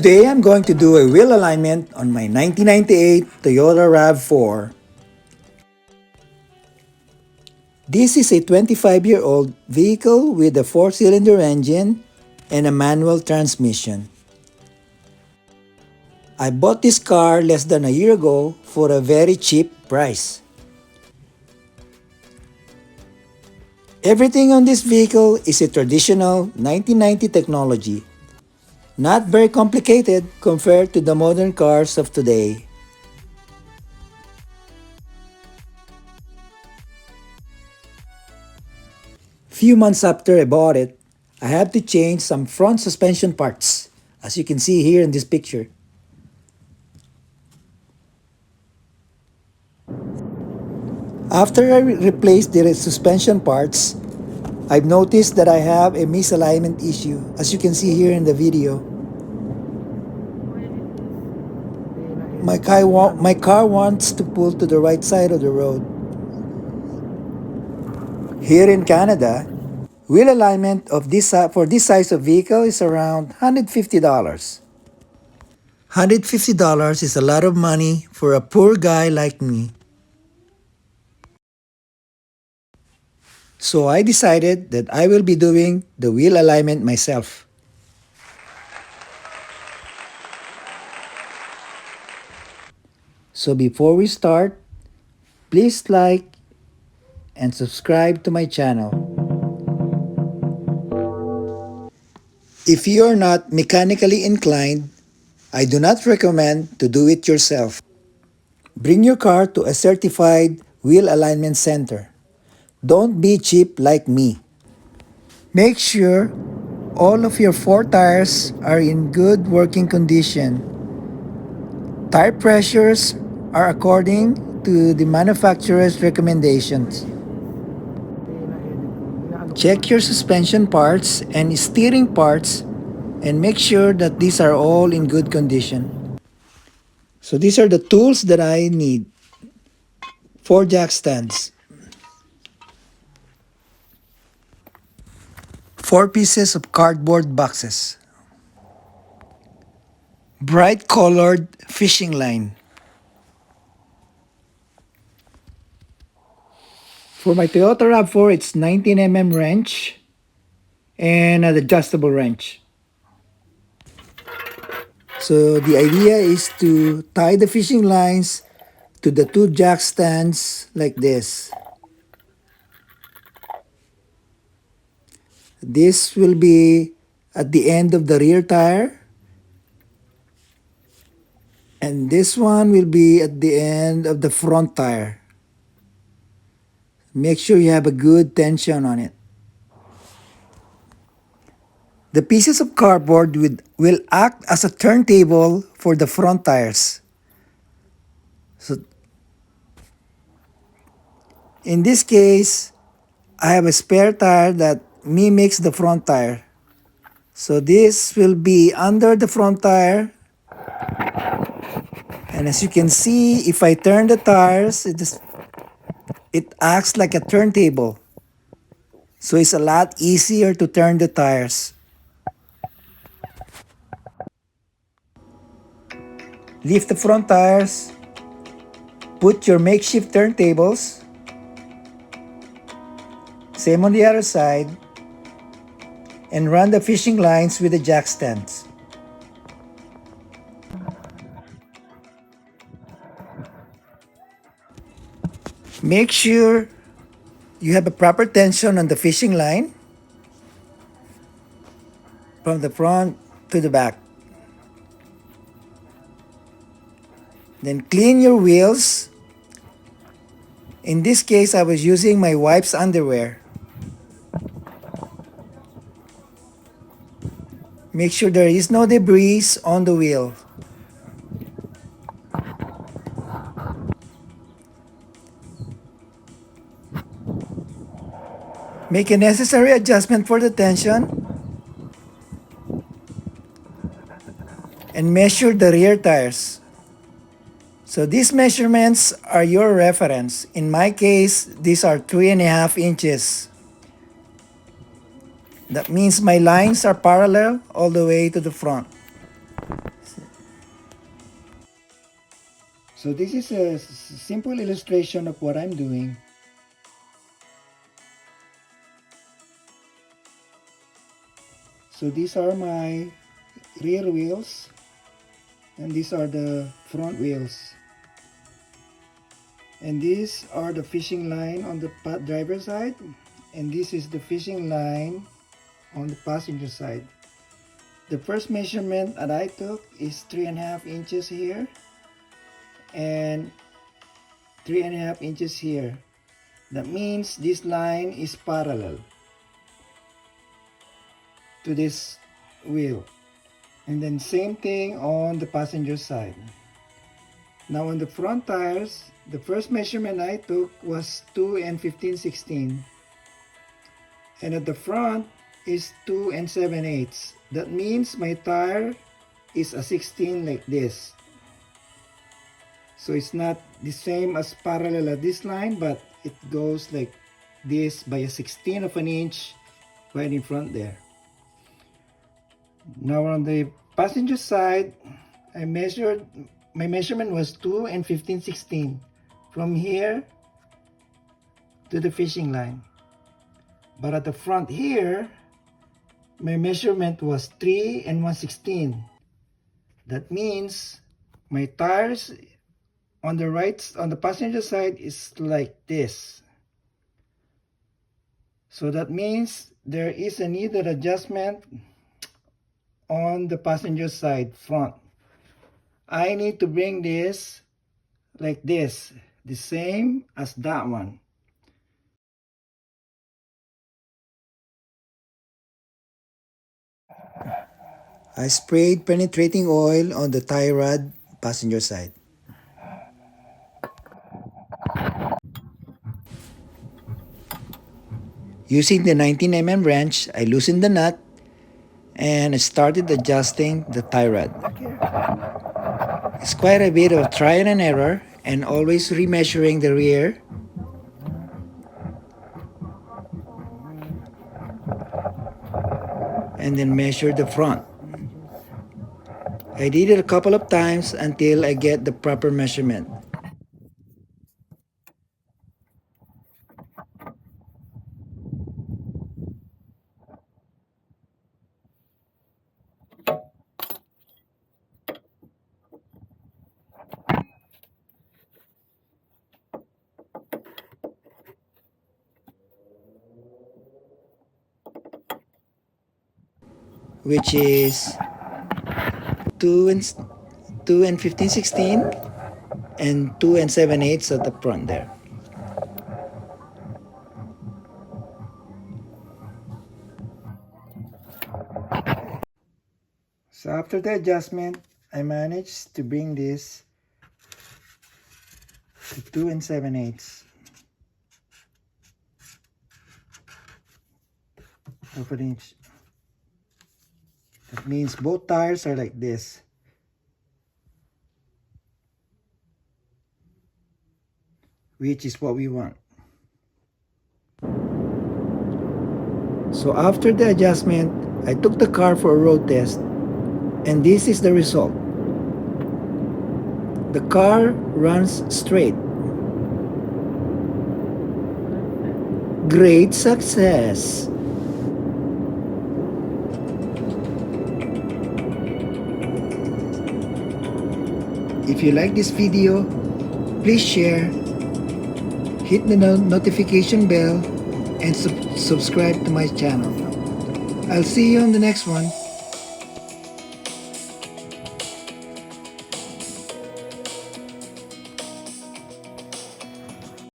Today I'm going to do a wheel alignment on my 1998 Toyota RAV4. This is a 25-year-old vehicle with a 4-cylinder engine and a manual transmission. I bought this car less than a year ago for a very cheap price. Everything on this vehicle is a traditional 1990 technology. Not very complicated compared to the modern cars of today. Few months after I bought it, I had to change some front suspension parts, as you can see here in this picture. After I replaced the suspension parts, I've noticed that I have a misalignment issue, as you can see here in the video. My car wants to pull to the right side of the road. Here in Canada, wheel alignment of for this size of vehicle is around $150. $150 is a lot of money for a poor guy like me. So I decided that I will be doing the wheel alignment myself. So before we start, please like and subscribe to my channel. If you are not mechanically inclined, I do not recommend to do it yourself. Bring your car to a certified wheel alignment center. Don't be cheap like me. Make sure all of your 4 tires are in good working condition. Tire pressures are according to the manufacturer's recommendations. Check your suspension parts and steering parts and make sure that these are all in good condition. So these are the tools that I need. 4 jack stands, 4 pieces of cardboard boxes, bright colored fishing line. For my Toyota RAV4, it's 19mm wrench and an adjustable wrench. So the idea is to tie the fishing lines to the 2 jack stands like this. This will be at the end of the rear tire, and this one will be at the end of the front tire. Make sure you have a good tension on it. The pieces of cardboard will act as a turntable for the front tires. So in this case, I have a spare tire that mimics the front tire. So this will be under the front tire. And as you can see, if I turn the tires, it acts like a turntable. So it's a lot easier to turn the tires. Lift the front tires. Put your makeshift turntables. Same on the other side. And run the fishing lines with the jack stands. Make sure you have a proper tension on the fishing line from the front to the back. Then clean your wheels. In this case, I was using my wife's underwear. Make sure there is no debris on the wheel. Make a necessary adjustment for the tension. And measure the rear tires. So these measurements are your reference. In my case, these are 3.5 inches. That means my lines are parallel all the way to the front. So this is a simple illustration of what I'm doing. So these are my rear wheels and these are the front wheels. And these are the fishing line on the driver's side, and this is the fishing line on the passenger side. The first measurement that I took is 3.5 inches here and 3.5 inches here. That means this line is parallel to this wheel. And then same thing on the passenger side. Now on the front tires, the first measurement I took was 2 and 15/16. And at the front is 2 and 7/8. That means my tire is a 16 like this. So it's not the same as parallel at this line, but it goes like this by a 16 of an inch right in front there. Now on the passenger side, my measurement was 2 and 15/16 from here to the fishing line. But at the front here, my measurement was 3 and 1/16. That means my tires on the passenger side is like this. So that means there is a needed adjustment on the passenger side front. I need to bring this like this, the same as that one. I sprayed penetrating oil on the tie rod passenger side. Using the 19mm wrench, I loosened the nut and I started adjusting the tie rod. It's quite a bit of trial and error and always remeasuring the rear and then measure the front. I did it a couple of times until I get the proper measurement. Which is 2 and 15/16 and 2 and 7/8 at the front there. So after the adjustment, I managed to bring this to 2 and 7/8 of an inch. That means both tires are like this. Which is what we want. So after the adjustment, I took the car for a road test, and this is the result. The car runs straight. Great success! If you like this video, please share, hit the notification bell, and subscribe to my channel. I'll see you on the next one.